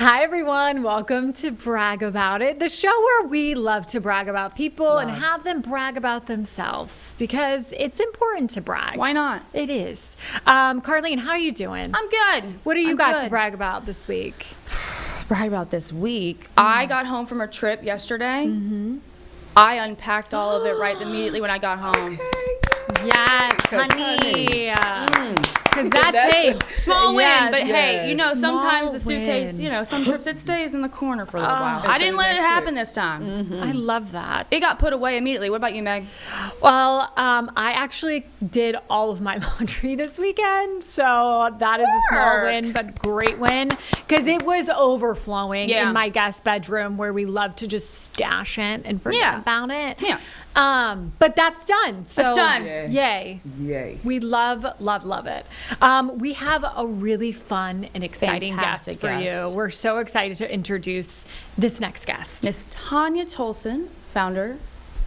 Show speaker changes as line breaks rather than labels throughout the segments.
Hi, everyone. Welcome to Bragg About It, the show where we love to brag about people and have them brag about themselves because it's important to brag.
Why not?
It is. Carleen, how are you doing?
I'm good.
What do you got to brag about this week?
Brag about this week. I got home from a trip yesterday. I unpacked all of it right immediately when I got home.
Yes, honey. Because that's a
small win,
yes,
but hey, you know,
small
sometimes the suitcase,
win.
you know, some trips it stays in the corner for a little while. I didn't let it happen this time.
I love that.
It got put away immediately. What about you, Meg?
Well, I actually did all of my laundry this weekend, so that is a small win, but great win, because it was overflowing in my guest bedroom where we love to just stash it and forget about it. But that's done. So
that's done.
Yay. We love it. We have a really fun and exciting guest for you. We're so excited to introduce this next guest.
Miss Tanya Tolson,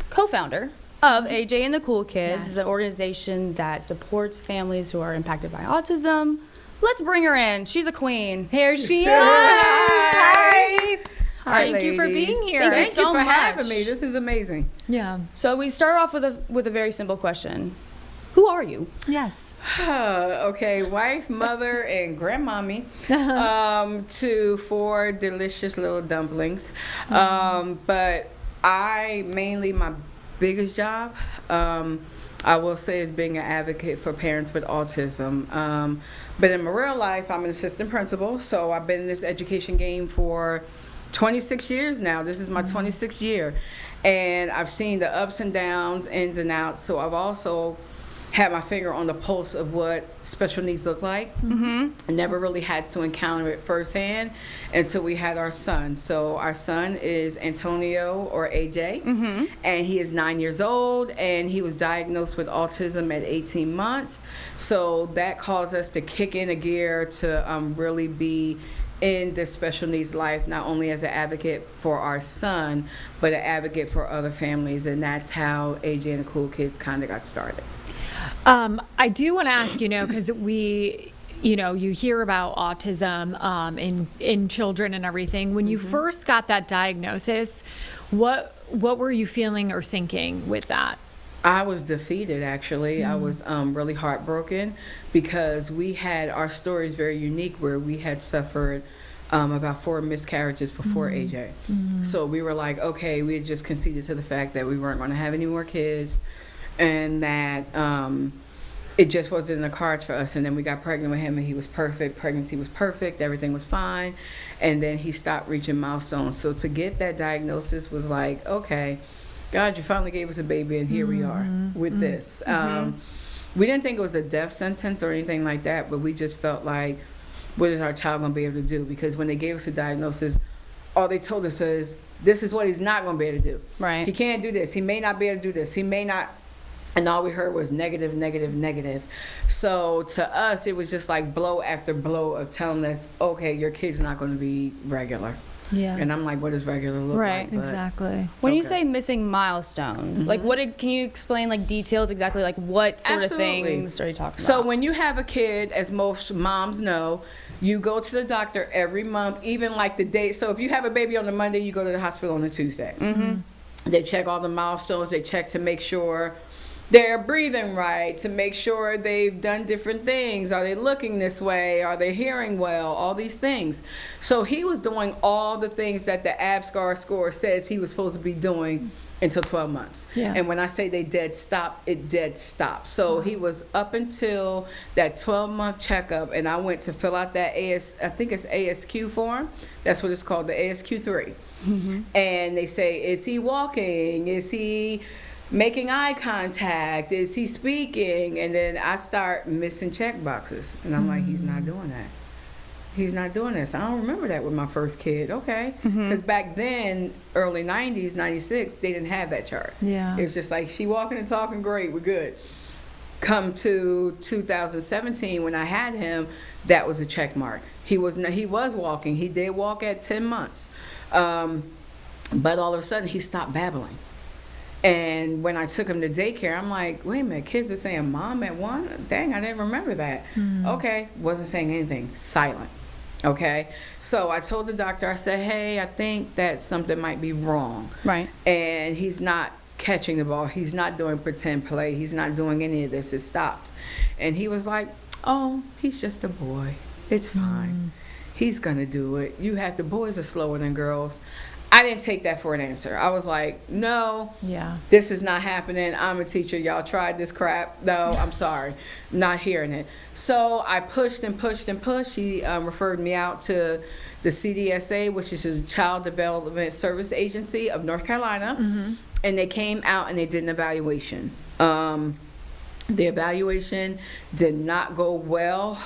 co-founder of AJ and the Cool Kids, is an organization that supports families who are impacted by autism. Let's bring her in. She's a queen.
Here she is.
Hi.
Thank you for being here.
Thank you so
for
much.
having me. This is amazing.
Yeah.
So we start off with a very simple question. Who are you?
Yes.
Okay, wife, mother, and grandmommy to 4 delicious little dumplings. But my biggest job, I will say, is being an advocate for parents with autism. But in my real life, I'm an assistant principal, so I've been in this education game for 26 years now. This is my 26th year. And I've seen the ups and downs, ins and outs. So I've also had my finger on the pulse of what special needs look like. I never really had to encounter it firsthand until we had our son. So our son is Antonio, or AJ, and he is 9 years old, and he was diagnosed with autism at 18 months. So that caused us to kick in a gear to really be in this special needs life, not only as an advocate for our son, but an advocate for other families. And that's how AJ and the Cool Kids kind of got started.
I do want to ask, because you hear about autism in children and everything. When you first got that diagnosis, what were you feeling or thinking with that?
I was defeated, actually. I was really heartbroken because our story is very unique, where we had suffered about 4 miscarriages before AJ. So we were like, okay, we had just conceded to the fact that we weren't going to have any more kids, and that it just wasn't in the cards for us. And then we got pregnant with him, and he was perfect. Pregnancy was perfect. Everything was fine. And then he stopped reaching milestones. So to get that diagnosis was like, okay, God, you finally gave us a baby, and here we are with this. We didn't think it was a death sentence or anything like that, but we just felt like, what is our child going to be able to do? Because when they gave us a diagnosis, all they told us is, this is what he's not going to be able to do.
Right.
He can't do this. He may not be able to do this. He may not. And all we heard was negative, negative, negative. So to us, it was just like blow after blow of telling us, okay, your kid's not going to be regular.
Yeah.
And I'm like, what does regular look like? But
Exactly.
When you say missing milestones, like can you explain like details exactly, like what sort of things are you talking about?
So when you have a kid, as most moms know, you go to the doctor every month, even like the day. So if you have a baby on a Monday, you go to the hospital on a Tuesday. They check all the milestones. They check to make sure they're breathing right, to make sure they've done different things. Are they looking this way? Are they hearing well? All these things. So he was doing all the things that the ABSCAR score says he was supposed to be doing until 12 months.
Yeah.
And when I say they dead stop, it dead stopped. So he was up until that 12-month checkup, and I went to fill out that I think it's ASQ form. That's what it's called, the ASQ3. And they say, is he walking? Is he making eye contact? Is he speaking? And then I start missing check boxes, and I'm like, he's not doing that. He's not doing this. I don't remember that with my first kid. Okay. Because back then, early 90s, 96, they didn't have that chart.
Yeah.
It was just like, she walking and talking, great, we're good. Come to 2017, when I had him, that was a check mark. He was walking. He did walk at 10 months. But all of a sudden, he stopped babbling. And when I took him to daycare, I'm like, wait a minute, kids are saying mom at 1? Dang, I didn't remember that. Okay, wasn't saying anything, silent. Okay, so I told the doctor, I said, hey, I think that something might be wrong.
Right.
And he's not catching the ball. He's not doing pretend play. He's not doing any of this. It stopped. And he was like, oh, he's just a boy. It's fine. He's going to do it. The boys are slower than girls. I didn't take that for an answer. I was like, no, this is not happening. I'm a teacher. Y'all tried this crap. No, I'm sorry. Not hearing it. So I pushed and pushed and pushed. He referred me out to the CDSA, which is the Child Development Service Agency of North Carolina. And they came out and they did an evaluation. The evaluation did not go well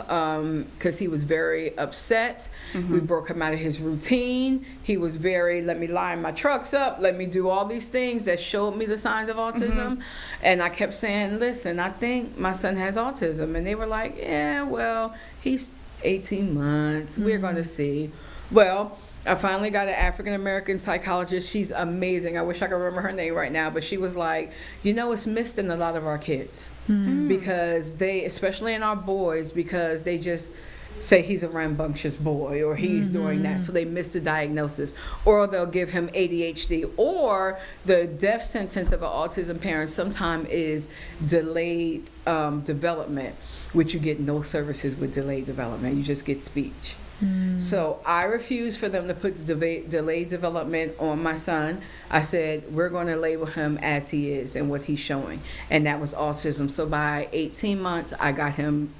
because he was very upset. We broke him out of his routine. He was very, let me line my trucks up, let me do all these things that showed me the signs of autism. And I kept saying, listen, I think my son has autism. And they were like, yeah, well, he's 18 months. We're going to see. Well, I finally got an African-American psychologist. She's amazing. I wish I could remember her name right now, but she was like, it's missed in a lot of our kids because they, especially in our boys, because they just say he's a rambunctious boy or he's doing that. So they miss the diagnosis, or they'll give him ADHD, or the death sentence of an autism parent sometimes is delayed development, which you get no services with delayed development. You just get speech. So I refused for them to put delayed development on my son. I said, we're going to label him as he is and what he's showing. And that was autism. So by 18 months, I got him,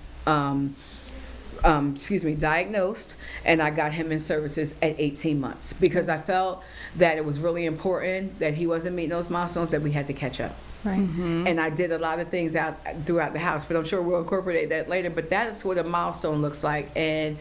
diagnosed, and I got him in services at 18 months because I felt that it was really important that he wasn't meeting those milestones, that we had to catch up.
Right.
And I did a lot of things out throughout the house, but I'm sure we'll incorporate that later. But that's what a milestone looks like. And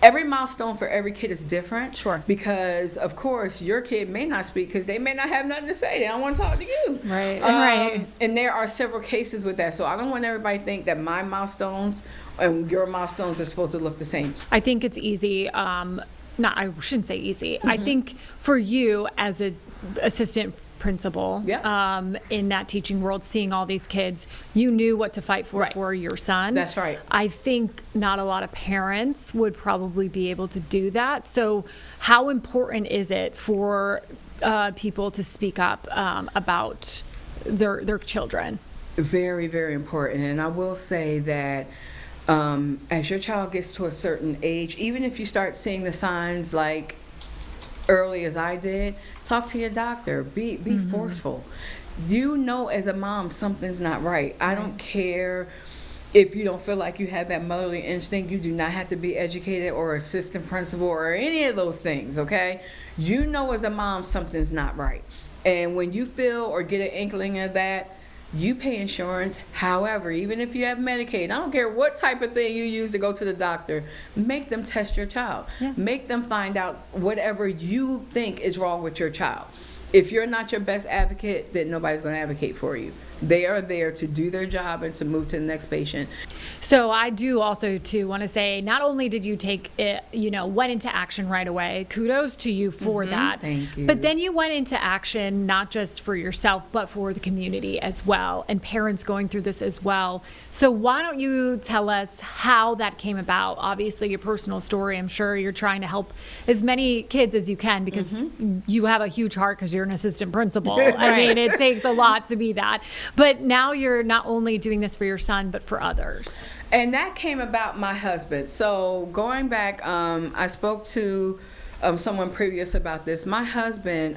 every milestone for every kid is different.
Sure.
Because, of course, your kid may not speak because they may not have nothing to say. They don't want to talk to you.
Right. Right.
And there are several cases with that. So I don't want everybody to think that my milestones and your milestones are supposed to look the same.
I think it's easy. I shouldn't say easy. I think for you as an assistant principal in that teaching world, seeing all these kids, you knew what to fight for your son.
That's right.
I think not a lot of parents would probably be able to do that. So how important is it for people to speak up about their children?
Very, very important. And I will say that as your child gets to a certain age, even if you start seeing the signs like early as I did, talk to your doctor. Be forceful. As a mom, something's not right. I don't care if you don't feel like you have that motherly instinct. You do not have to be educated or assistant principal or any of those things, okay? As a mom, something's not right. And when you feel or get an inkling of that, you pay insurance. However, even if you have Medicaid, I don't care what type of thing you use to go to the doctor, make them test your child. Make them find out whatever you think is wrong with your child. If you're not your best advocate, then nobody's going to advocate for you. They are there to do their job and to move to the next patient.
So I do also want to say, not only did you take it, went into action right away. Kudos to you for that.
Thank you.
But then you went into action not just for yourself, but for the community as well, and parents going through this as well. So why don't you tell us how that came about? Obviously, your personal story. I'm sure you're trying to help as many kids as you can because you have a huge heart because you're an assistant principal. I mean, it takes a lot to be that. But now you're not only doing this for your son, but for others.
And that came about my husband. So going back, I spoke to someone previous about this. My husband,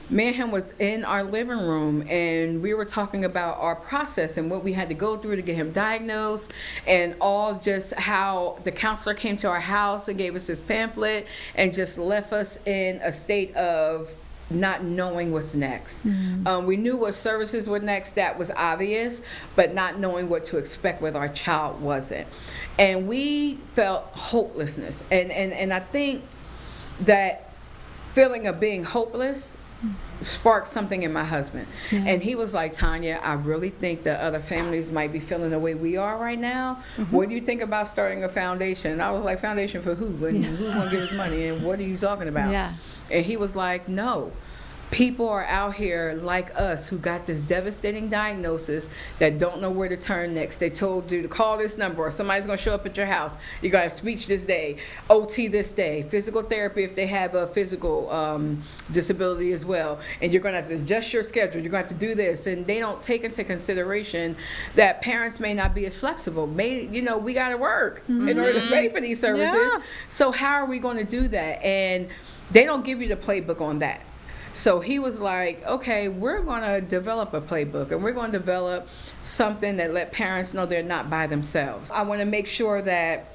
me and him was in our living room, and we were talking about our process and what we had to go through to get him diagnosed, and all just how the counselor came to our house and gave us this pamphlet and just left us in a state of not knowing what's next. We knew what services were next, that was obvious, but not knowing what to expect with our child wasn't. And we felt hopelessness. And I think that feeling of being hopeless sparked something in my husband. And he was like, Tanya, I really think that other families might be feeling the way we are right now. What do you think about starting a foundation? And I was like, foundation for who? Who's going to give us money? And what are you talking about? And he was like, no, people are out here like us who got this devastating diagnosis that don't know where to turn next. They told you to call this number, or somebody's going to show up at your house. You got to have speech this day, OT this day, physical therapy if they have a physical disability as well. And you're going to have to adjust your schedule. You're going to have to do this. And they don't take into consideration that parents may not be as flexible. We got to work in order to pay for these services.
Yeah.
So how are we going to do that? And they don't give you the playbook on that. So he was like, okay, we're going to develop a playbook, and we're going to develop something that let parents know they're not by themselves. I want to make sure that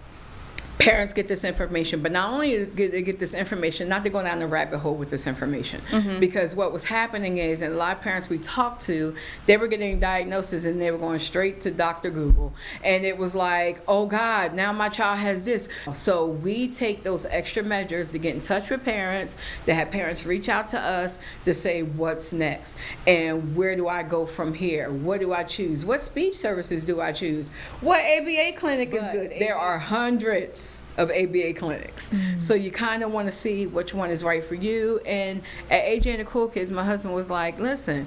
parents get this information, but not only get this information, not to go down the rabbit hole with this information. Because what was happening is, and a lot of parents we talked to, they were getting diagnoses and they were going straight to Dr. Google. And it was like, oh God, now my child has this. So we take those extra measures to get in touch with parents, to have parents reach out to us to say what's next and where do I go from here? What do I choose? What speech services do I choose? What ABA clinic is good? There are hundreds of ABA clinics. So you kind of want to see which one is right for you. And at AJ and the Cool Kids, my husband was like, listen,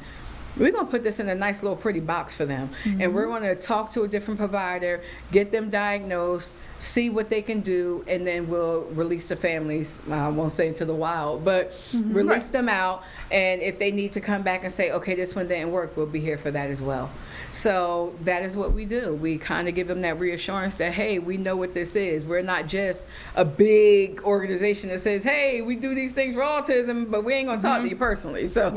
we're going to put this in a nice little pretty box for them. And we're going to talk to a different provider, get them diagnosed, see what they can do, and then we'll release the families, I won't say into the wild, but release them out. And if they need to come back and say, okay, this one didn't work, we'll be here for that as well. So that is what we do. We kind of give them that reassurance that, hey, we know what this is. We're not just a big organization that says, hey, we do these things for autism, but we ain't going to talk to you personally. So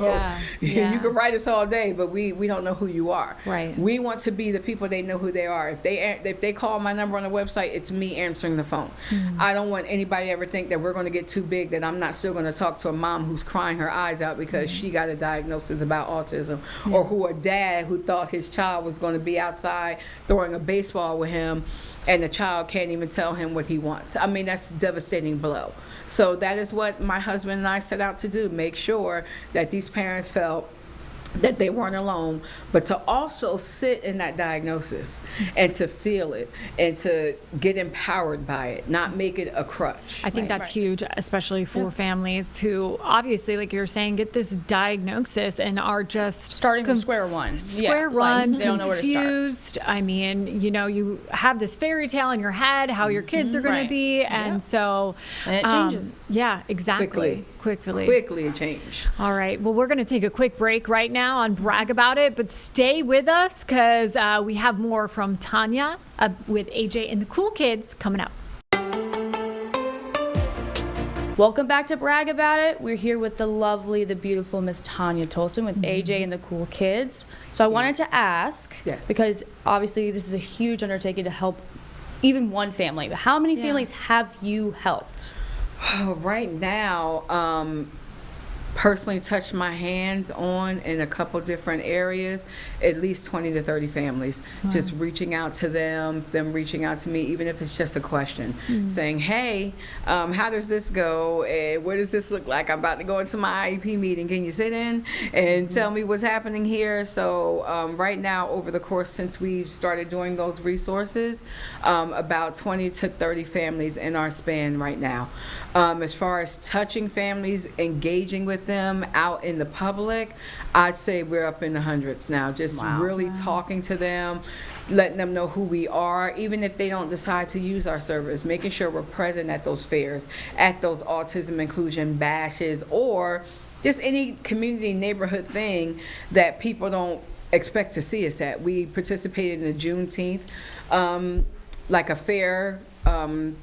you can write us all day, but we don't know who you are.
Right.
We want to be the people they know who they are. If they call my number on the website, it's me answering the phone. I don't want anybody to ever think that we're going to get too big, that I'm not still going to talk to a mom who's crying her eyes out because she got a diagnosis about autism, or who a dad who thought his child was going to be outside throwing a baseball with him and the child can't even tell him what he wants. I mean, that's a devastating blow. So that is what my husband and I set out to do, make sure that these parents felt that they weren't alone, but to also sit in that diagnosis and to feel it and to get empowered by it, not make it a crutch.
I think that's huge, especially for families who obviously, like you're saying, get this diagnosis and are just
starting from square one.
Square one, they don't know where to start. I mean, you have this fairy tale in your head, how your kids are going to be, and so
and it changes.
Yeah, exactly.
Quickly it changes.
All right. Well, we're going to take a quick break right now on Bragg About It, but stay with us because we have more from Tanya with AJ and the Cool Kids coming up.
Welcome back to Bragg About It. We're here with the lovely, the beautiful Miss Tanya Tolson with AJ and the Cool Kids. So I wanted to ask, because obviously this is a huge undertaking to help even one family, but how many families have you helped?
Right now, personally touched my hands on in a couple different areas, at least 20 to 30 families. Just reaching out to them reaching out to me, even if it's just a question, saying, hey, how does this go? What does this look like? I'm about to go into my IEP meeting. Can you sit in and tell me what's happening here? So right now, over the course since we've started doing those resources, about 20 to 30 families in our span right now. As far as touching families, engaging with them out in the public, I'd say we're up in the hundreds now. Just really talking to them, letting them know who we are, even if they don't decide to use our service, making sure we're present at those fairs, at those autism inclusion bashes, or just any community neighborhood thing that people don't expect to see us at. We participated in the Juneteenth, like a fair,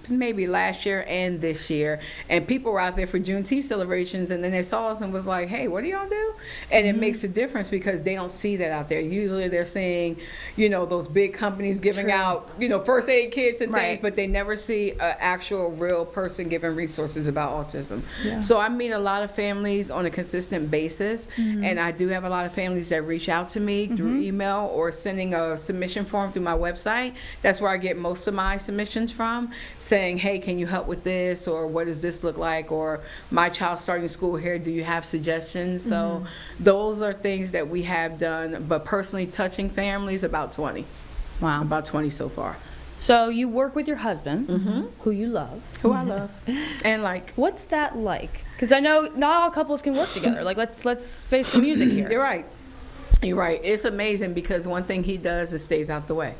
maybe last year and this year, and people were out there for Juneteenth celebrations, and then they saw us and was like, hey, what do y'all do? And it makes a difference because they don't see that out there. Usually they're seeing, those big companies giving out, first aid kits and things, but they never see an actual real person giving resources about autism. So I meet a lot of families on a consistent basis, and I do have a lot of families that reach out to me through email or sending a submission form through my website. That's where I get most of my submissions from, saying, hey, can you help with this, or what does this look like, or my child's starting school here, do you have suggestions? So those are things that we have done, but personally touching families, about 20.
Wow.
About 20 so far.
So you work with your husband, who you love.
Who I love. And like.
What's that like? Because I know not all couples can work together. Like, let's face the music here.
You're right. You're right. It's amazing because one thing he does is stays out the way.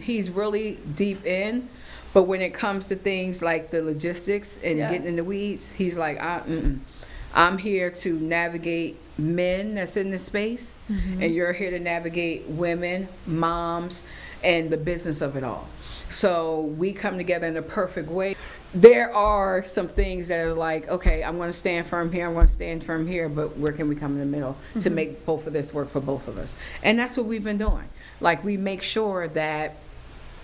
He's really deep in, but when it comes to things like the logistics and getting in the weeds, he's like, I'm here to navigate men that's in this space, and you're here to navigate women, moms, and the business of it all. So we come together in a perfect way. There are some things that are like, okay, I'm going to stand firm here, I'm going to stand firm here, but where can we come in the middle to make both of this work for both of us? And that's what we've been doing. Like, we make sure that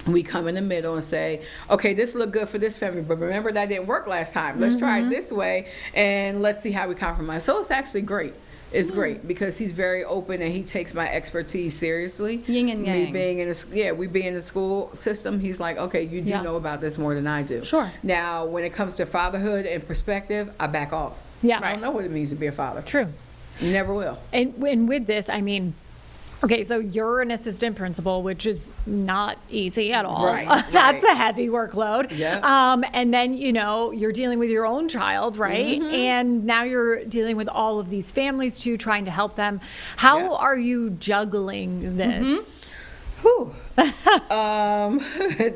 we come in the middle and say, okay, this looked good for this family, but remember that didn't work last time. Let's try it this way, and let's see how we compromise. So it's actually great. It's great because he's very open and he takes my expertise seriously.
Yin and yang.
Me being in we being in the school system, he's like, okay, you do know about this more than I do.
Sure.
Now, when it comes to fatherhood and perspective, I back off.
Yeah.
I don't know what it means to be a father.
True.
Never will.
And with this, I mean, okay, so you're an assistant principal, which is not easy at all.
Right,
That's a heavy workload.
Yeah.
And then, you're dealing with your own child, right? And now you're dealing with all of these families too, trying to help them. How are you juggling this?
Whew.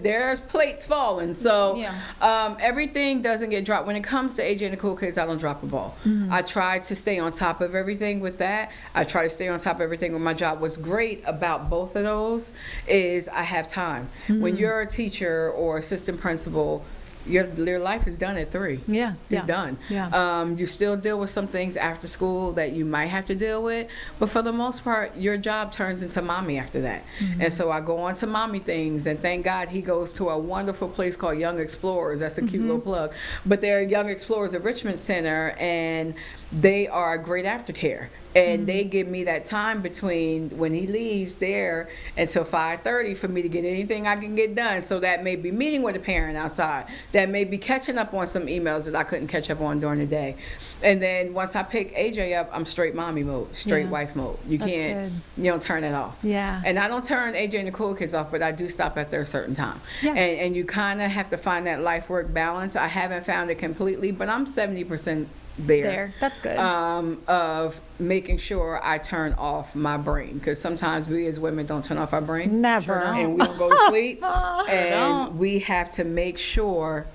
There's plates falling. So everything doesn't get dropped. When it comes to AJ and the Cool Kids, I don't drop the ball. I try to stay on top of everything with that. I try to stay on top of everything with my job. What's great about both of those is I have time. When you're a teacher or assistant principal, your life is done at 3.
Yeah.
It's done.
Yeah.
You still deal with some things after school that you might have to deal with, but for the most part, your job turns into mommy after that. And so I go on to mommy things, and thank God he goes to a wonderful place called Young Explorers. That's a cute little plug. But they're Young Explorers at Richmond Center, and they are great aftercare. And they give me that time between when he leaves there until 5:30 for me to get anything I can get done. So that may be meeting with a parent outside. That may be catching up on some emails that I couldn't catch up on during the day. And then once I pick AJ up, I'm straight mommy mode, straight wife mode. You don't turn it off.
Yeah.
And I don't turn AJ and the Cool Kids off, but I do stop at their certain time. Yeah. And you kind of have to find that life-work balance. I haven't found it completely, but I'm 70% there.
That's good.
Of making sure I turn off my brain, because sometimes we as women don't turn off our brains.
Never.
And we don't go to sleep. And we have to make sure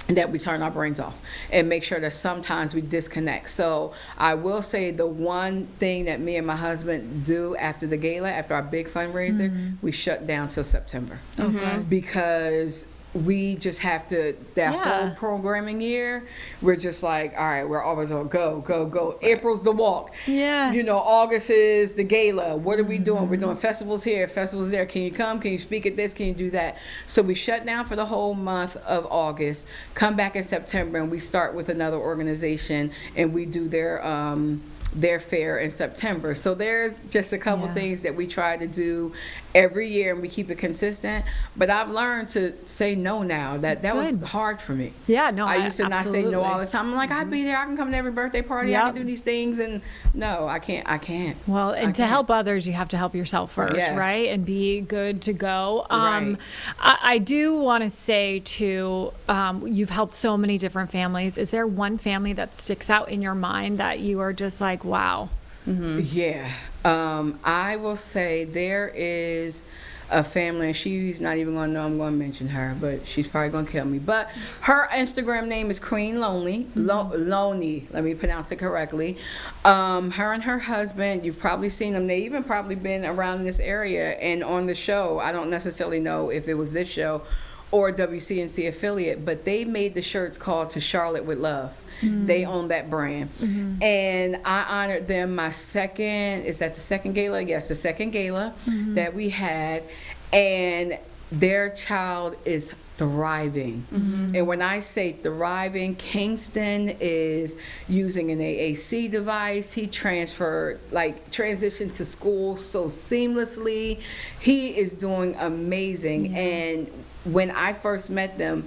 that we turn our brains off and make sure that sometimes we disconnect. So I will say the one thing that me and my husband do after the gala, after our big fundraiser, we shut down till September. Because we just have to, that whole programming year, we're just like, all right, we're always on go. Right. April's the walk.
Yeah.
August is the gala. What are we doing? We're doing festivals here, festivals there. Can you come? Can you speak at this? Can you do that? So we shut down for the whole month of August, come back in September, and we start with another organization, and we do their fair in September. So there's just a couple things that we try to do every year, and we keep it consistent. But I've learned to say no now. That was hard for me.
Yeah, no,
I used to not say no all the time. I'm like, I'd be there. I can come to every birthday party. I can do these things. And no, I can't.
Well, and to help others, you have to help yourself first, right? And be good to go.
Right.
I do want to say too, you've helped so many different families. Is there one family that sticks out in your mind that you are just like, wow?
Yeah. I will say there is a family, and she's not even going to know I'm going to mention her, but she's probably going to kill me. But her Instagram name is Queen Lonely. Lonely, let me pronounce it correctly. Her and her husband, you've probably seen them. They even probably been around this area and on the show. I don't necessarily know if it was this show or WCNC affiliate, but they made the shirts called To Charlotte with Love. They own that brand. And I honored them my second, is that the second gala? Yes, the second gala that we had. And their child is thriving. And when I say thriving, Kingston is using an AAC device. He transitioned to school so seamlessly. He is doing amazing. And when I first met them,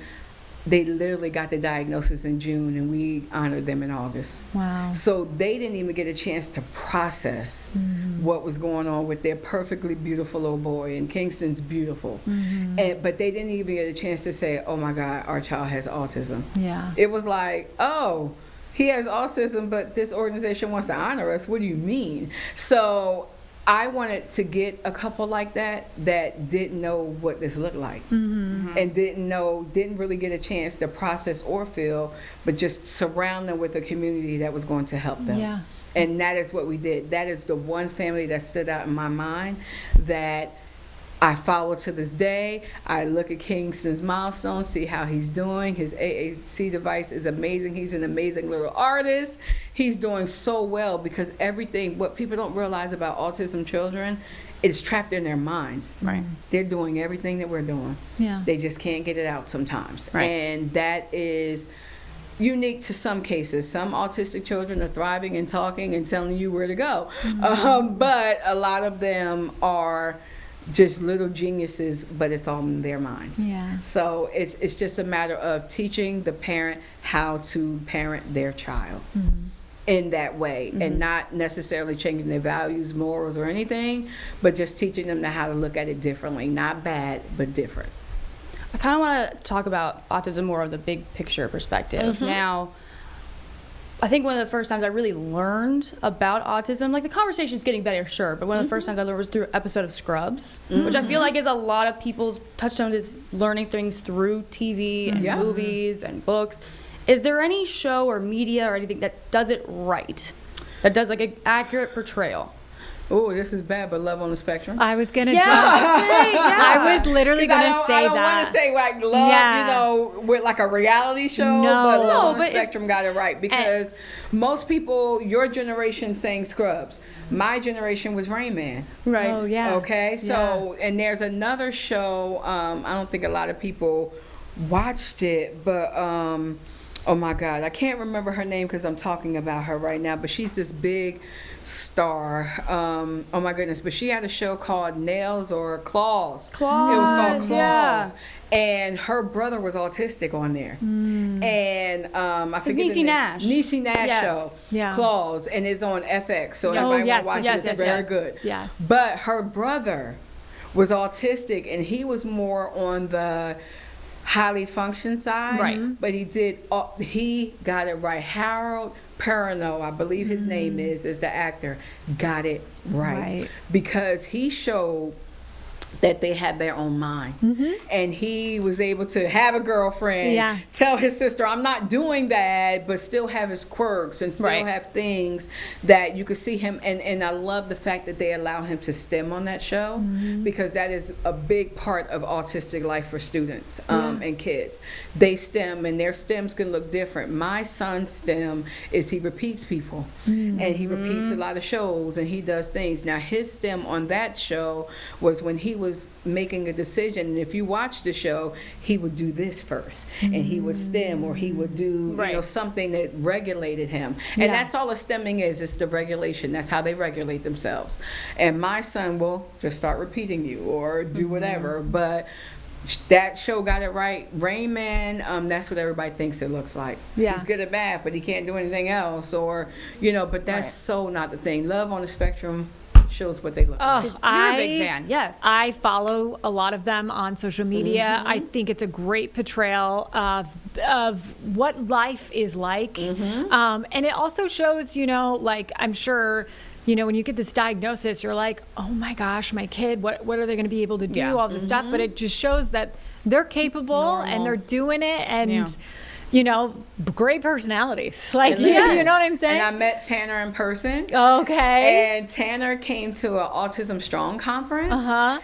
they literally got the diagnosis in June, and we honored them in August.
Wow.
So they didn't even get a chance to process what was going on with their perfectly beautiful little boy, and Kingston's beautiful. But they didn't even get a chance to say, oh my God, our child has autism.
Yeah.
It was like, oh, he has autism, but this organization wants to honor us. What do you mean? So I wanted to get a couple like that didn't know what this looked like, and didn't really get a chance to process or feel, but just surround them with a community that was going to help them.
Yeah.
And that is what we did. That is the one family that stood out in my mind that I follow to this day. I look at Kingston's milestones, see how he's doing. His AAC device is amazing. He's an amazing little artist. He's doing so well because everything, what people don't realize about autism children, it's trapped in their minds.
Right.
They're doing everything that we're doing.
Yeah.
They just can't get it out sometimes.
Right.
And that is unique to some cases. Some autistic children are thriving and talking and telling you where to go. But a lot of them are just little geniuses, but it's all in their minds.
Yeah.
So it's just a matter of teaching the parent how to parent their child in that way, and not necessarily changing their values, morals, or anything, but just teaching them how to look at it differently. Not bad, but different.
I kind of want to talk about autism more of the big picture perspective. Now, I think one of the first times I really learned about autism, like the conversation's getting better, sure, but one of the first times I learned was through an episode of Scrubs, which I feel like is a lot of people's touchstone, is learning things through TV and movies and books. Is there any show or media or anything that does it right, that does like an accurate portrayal?
Oh, this is bad, but Love on the Spectrum.
I was gonna I was literally gonna say that.
I don't want to say like Love, you know, with like a reality show, but Love on the Spectrum got it right, because most people, your generation saying Scrubs, my generation was Rain Man.
Right.
Oh yeah.
Okay, so and there's another show. I don't think a lot of people watched it, but oh my God, I can't remember her name because I'm talking about her right now, but she's this big star. Oh my goodness, but she had a show called Nails or Claws. It was called Claws.
Yeah.
And her brother was autistic on there. And I forget
Niecy Nash.
Niecy Nash show.
Yeah.
Claws, and it's on FX, so everybody want to watch it. It's very good.
Yes.
But her brother was autistic, and he was more on the highly function side,
right?
But he got it right. Harold Perrineau, I believe his name is the actor, got it right, because he showed that they had their own mind, and he was able to have a girlfriend, tell his sister, I'm not doing that, but still have his quirks and still have things that you could see him. And I love the fact that they allow him to STEM on that show, because that is a big part of autistic life for students and kids. They STEM, and their STEMs can look different. My son's STEM is he repeats people, and he repeats a lot of shows, and he does things. Now his STEM on that show was when he was making a decision, and if you watch the show, he would do this first, and he would STEM, or he would do you know, something that regulated him. And that's all a STEMing is. It's the regulation. That's how they regulate themselves. And my son will just start repeating you or do whatever, but that show got it right. Rain Man, that's what everybody thinks it looks like. He's good at math, but he can't do anything else, or you know, but that's so not the thing. Love on the Spectrum shows what they look like.
You're a big fan. Yes.
I follow a lot of them on social media. I think it's a great portrayal of what life is like. And it also shows, you know, like, I'm sure, you know, when you get this diagnosis, you're like, oh my gosh, my kid, what are they going to be able to do, all this stuff? But it just shows that they're capable and they're doing it, and you know, great personalities. Like, you know what I'm saying?
And I met Tanner in person.
Okay.
And Tanner came to an Autism Strong conference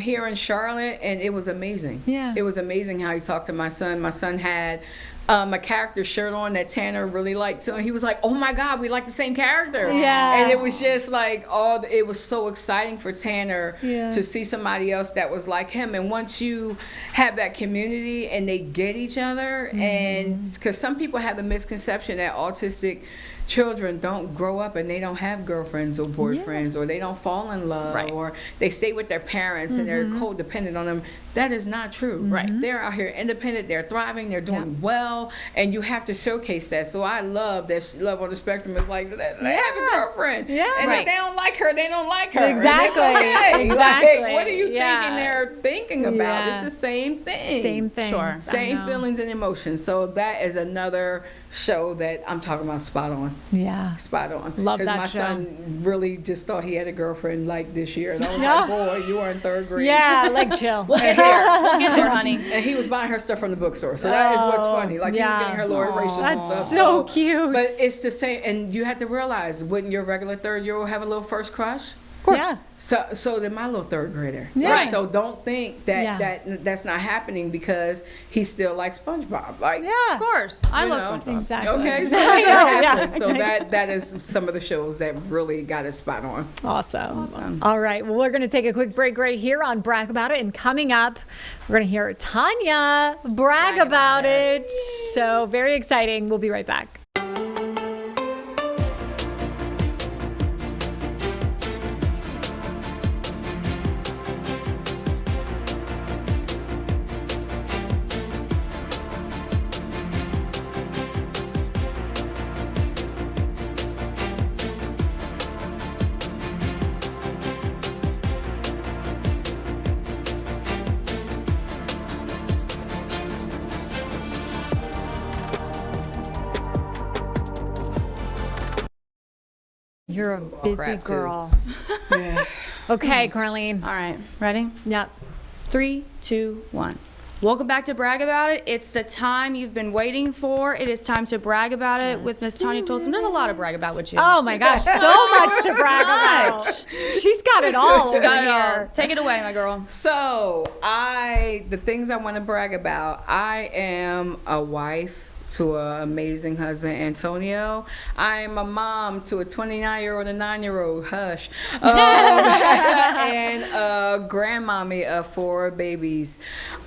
here in Charlotte, and it was amazing. Yeah. It was amazing how he talked to my son. My son had a character shirt on that Tanner really liked too, and he was like, oh my God, we like the same character. Yeah. And it was just like, it was so exciting for Tanner to see somebody else that was like him. And once you have that community and they get each other, and because some people have the misconception that autistic children don't grow up and they don't have girlfriends or boyfriends, or they don't fall in love, or they stay with their parents and they're codependent on them. That is not true.
Right.
They're out here independent, they're thriving, they're doing well, and you have to showcase that. So I love that Love on the Spectrum is like, they have a girlfriend. Yeah. And if they don't like her, they don't like her.
Exactly.
Okay.
Exactly.
Like, what are you thinking they're thinking about? It's the same thing.
Same thing.
Sure.
Same feelings and emotions. So that is another show that I'm talking about spot on.
Yeah.
Spot on.
Love that
my
show.
son really just thought he had a girlfriend like this year. And I was like, boy, you are in 3rd grade.
Yeah, like chill.
We'll get there, honey.
And he was buying her stuff from the bookstore. So that is what's funny. Like he was getting her Lori Rachel and
That's
stuff.
so cute.
But it's the same. And you have to realize, wouldn't your regular 3rd-year-old have a little first crush?
Of course. Yeah.
So did my little 3rd grader.
Yeah.
Right. So don't think that that's not happening because he still likes SpongeBob. Like,
Yeah.
Of course. I love SpongeBob.
Exactly.
okay, so
I know,
happens. So that is some of the shows that really got us spot on.
Awesome. All right. Well, we're going to take a quick break right here on Bragg About It. And coming up, we're going to hear Tanya brag about it. So very exciting. We'll be right back. You're a busy girl.
Yeah.
Okay, Carleen.
All right. Ready?
Yep.
3, 2, 1. Welcome back to Bragg About It. It's the time you've been waiting for. It is time to brag about it with Miss Tanya Tolson. There's a lot of brag about with you.
Oh my gosh, so much to brag about. She's got it all.
She's got it all.
here.
Take it away, my girl.
So the things I want to brag about, I am a wife to an amazing husband, Antonio. I am a mom to a 29-year-old and a 9-year-old, hush, and a grandmommy of 4 babies.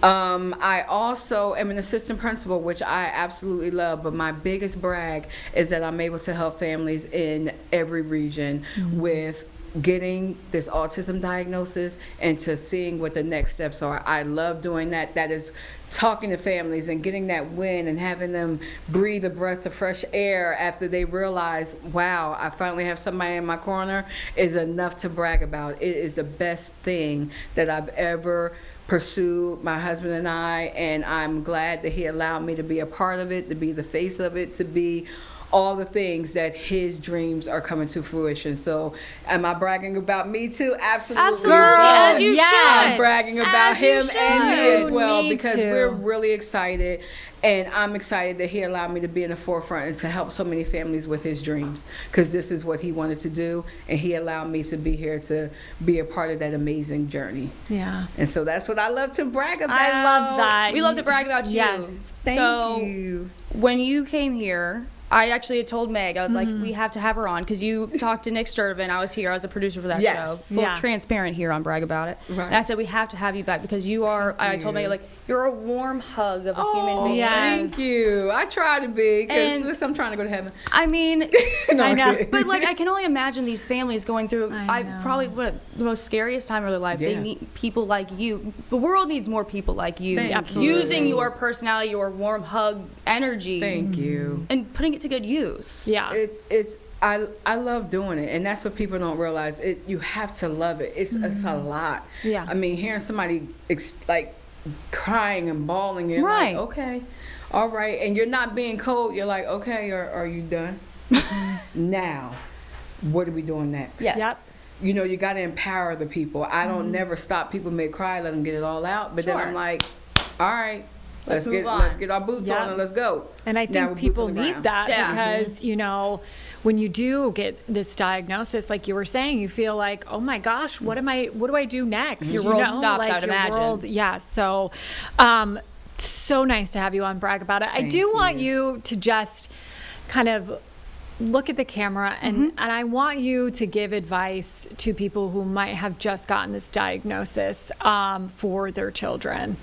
I also am an assistant principal, which I absolutely love, but my biggest brag is that I'm able to help families in every region with getting this autism diagnosis and to seeing what the next steps are. I love doing that. That is talking to families and getting that win and having them breathe a breath of fresh air after they realize, wow, I finally have somebody in my corner, is enough to brag about. It is the best thing that I've ever pursued, my husband and I, and I'm glad that he allowed me to be a part of it, to be the face of it, to be all the things that his dreams are coming to fruition. So am I bragging about me too? Absolutely.
Absolutely. As you should.
I'm bragging about him and me as well,
Me
because
too.
we're really excited. And I'm excited that he allowed me to be in the forefront and to help so many families with his dreams, because this is what he wanted to do, and he allowed me to be here to be a part of that amazing journey.
Yeah.
And so that's what I love to brag about.
I love that.
We love to brag about you.
Yes.
Thank
so,
you.
when you came here, I actually had told Meg, I was like, we have to have her on, because you talked to Nick Sturtevant. I was here. I was a producer for that show. Full transparent here on Bragg About It.
Right.
And I said, we have to have you back, because you are, I told Meg, like, you're a warm hug of a human being.
Thank you. I try to be, because listen, I'm trying to go to heaven.
I mean,
No,
I know.
but like, I can only imagine these families going through, probably the most scariest time of their life. They need people like you. The world needs more people like you.
Absolutely.
Using your personality, your warm hug energy.
Thank you.
And putting it to good use.
Yeah.
It's I love doing it, and that's what people don't realize. You have to love it. It's a lot.
Yeah.
I mean, hearing somebody like crying and bawling, you're
Right.
like, okay, all right, and you're not being cold. You're like, okay, are you done? Now, what are we doing next?
Yes.
Yep.
You know, you got to empower the people. I don't never stop people mid-cry, let them get it all out. But then I'm like, all right, let's
move
get
on.
let's get our boots on and let's go.
And I
Now
think
with
people
boots on the
need
ground.
that
Yeah.
because, you know, when you do get this diagnosis, like you were saying, you feel like, oh my gosh, what do I do next?
Your
You
world
know,
stops,
like
I would
your
imagine.
world- yeah. So, so nice to have you on Bragg About It. I do want you to just kind of look at the camera and I want you to give advice to people who might have just gotten this diagnosis for their children.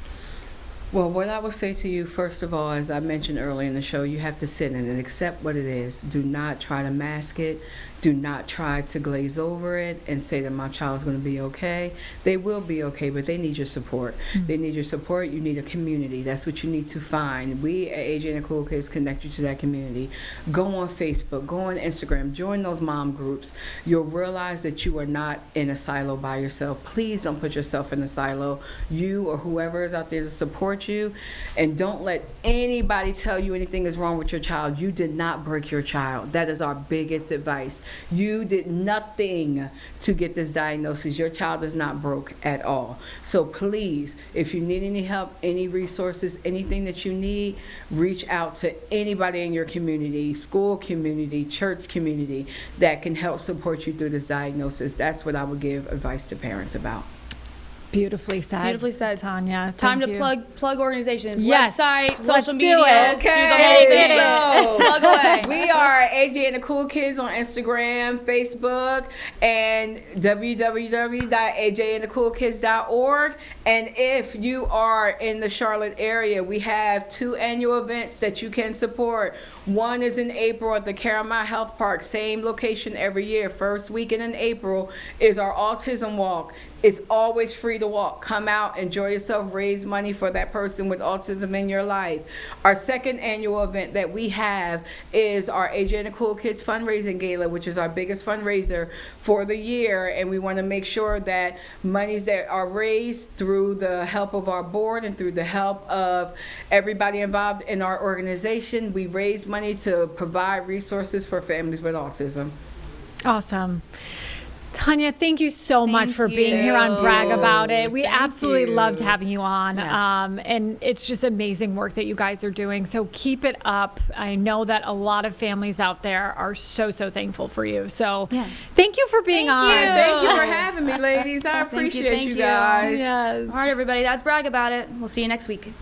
Well, what I will say to you, first of all, as I mentioned earlier in the show, you have to sit in it and accept what it is. Do not try to mask it. Do not try to glaze over it and say that my child is going to be okay. They will be okay, but they need your support. They need your support. You need a community. That's what you need to find. We at AJ and the Cool Kids connect you to that community. Go on Facebook. Go on Instagram. Join those mom groups. You'll realize that you are not in a silo by yourself. Please don't put yourself in a silo. You or whoever is out there to support you, and don't let anybody tell you anything is wrong with your child. You did not break your child. That is our biggest advice. You did nothing to get this diagnosis. Your child is not broke at all. So please, if you need any help, any resources, anything that you need, reach out to anybody in your community, school community, church community, that can help support you through this diagnosis. That's what I would give advice to parents about.
Beautifully said.
Beautifully said,
Tanya.
Time to plug organizations, website, social media.
Let's
do the whole thing.
So,
Plug away.
we are AJ and the Cool Kids on Instagram, Facebook, and www.ajandthecoolkids.org. And if you are in the Charlotte area, we have 2 annual events that you can support. One is in April at the Caramount Health Park, same location every year. First weekend in April is our Autism Walk. It's always free to walk. Come out, enjoy yourself, raise money for that person with autism in your life. Our second annual event that we have is our AJ and the Cool Kids Fundraising Gala, which is our biggest fundraiser for the year. And we want to make sure that monies that are raised through the help of our board and through the help of everybody involved in our organization, we raise money to provide resources for families with autism.
Awesome. Tanya, thank you so much for being here on Bragg About It. We absolutely loved having you on.
Yes.
And it's just amazing work that you guys are doing. So keep it up. I know that a lot of families out there are so thankful for you. So thank you for being on.
Thank you for having me, ladies. I appreciate you guys.
Yes.
All right, everybody. That's Bragg About It. We'll see you next week.